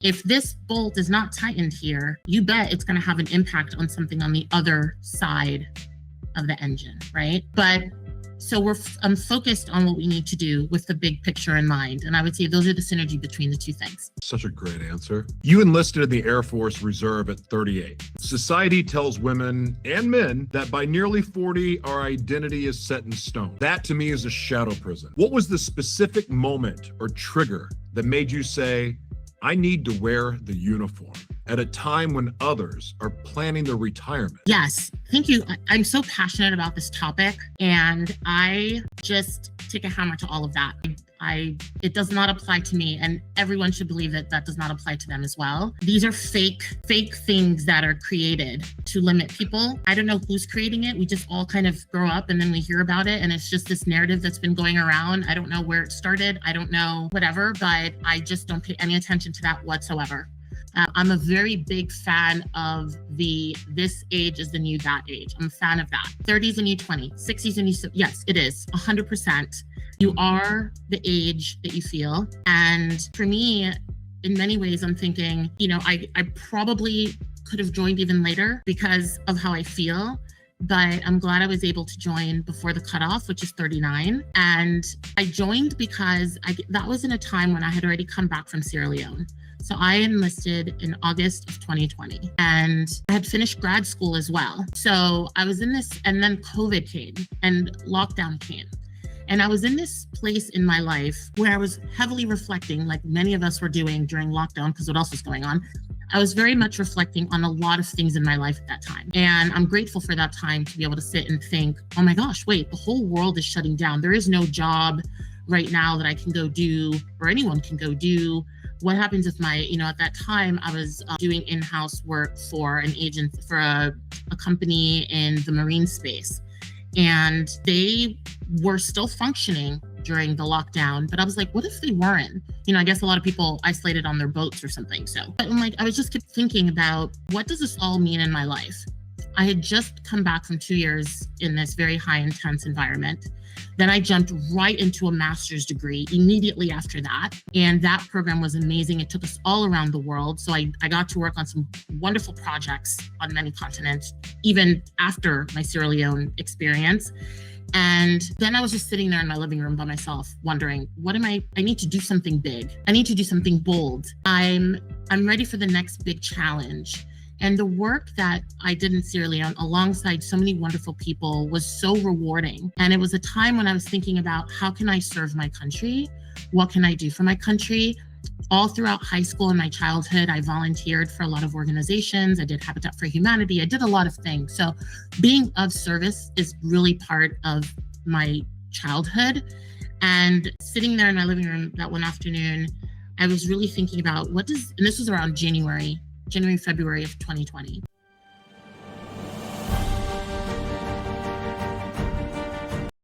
If this bolt is not tightened here, you bet it's going to have an impact on something on the other side of the engine, right? But so I'm focused on what we need to do with the big picture in mind. And I would say those are the synergy between the two things. Such a great answer. You enlisted in the Air Force Reserve at 38. Society tells women and men that by nearly 40, our identity is set in stone. That to me is a shadow prison. What was the specific moment or trigger that made you say, I need to wear the uniform at a time when others are planning their retirement? Yes, thank you. I'm so passionate about this topic, and I just take a hammer to all of that. It does not apply to me, and everyone should believe that does not apply to them as well. These are fake things that are created to limit people. I don't know who's creating it. We just all kind of grow up and then we hear about it, and it's just this narrative that's been going around. I don't know where it started. I don't know whatever, but I just don't pay any attention to that whatsoever. I'm a very big fan of this age is the new that age. I'm a fan of that. 30s and new 20, 60s and new, yes, it is 100%. You are the age that you feel. And for me, in many ways, I'm thinking, I probably could have joined even later because of how I feel. But I'm glad I was able to join before the cutoff, which is 39. And I joined because that was in a time when I had already come back from Sierra Leone. So I enlisted in August of 2020, and I had finished grad school as well. So I was in this, and then COVID came and lockdown came. And I was in this place in my life where I was heavily reflecting, like many of us were doing during lockdown, because what else was going on? I was very much reflecting on a lot of things in my life at that time. And I'm grateful for that time to be able to sit and think, oh my gosh, wait, the whole world is shutting down. There is no job right now that I can go do, or anyone can go do. What happens if at that time I was doing in-house work for an agent, for a company in the marine space. And they were still functioning during the lockdown, but I was like, what if they weren't? I guess a lot of people isolated on their boats or something. But I was just kept thinking about, what does this all mean in my life? I had just come back from 2 years in this very high intense environment. Then I jumped right into a master's degree immediately after that. And that program was amazing. It took us all around the world. So I got to work on some wonderful projects on many continents, even after my Sierra Leone experience. And then I was just sitting there in my living room by myself, wondering, I need to do something big. I need to do something bold. I'm ready for the next big challenge. And the work that I did in Sierra Leone alongside so many wonderful people was so rewarding. And it was a time when I was thinking about, how can I serve my country? What can I do for my country? All throughout high school and my childhood, I volunteered for a lot of organizations. I did Habitat for Humanity. I did a lot of things. So being of service is really part of my childhood. And sitting there in my living room that one afternoon, I was really thinking about and this was around January, February of 2020.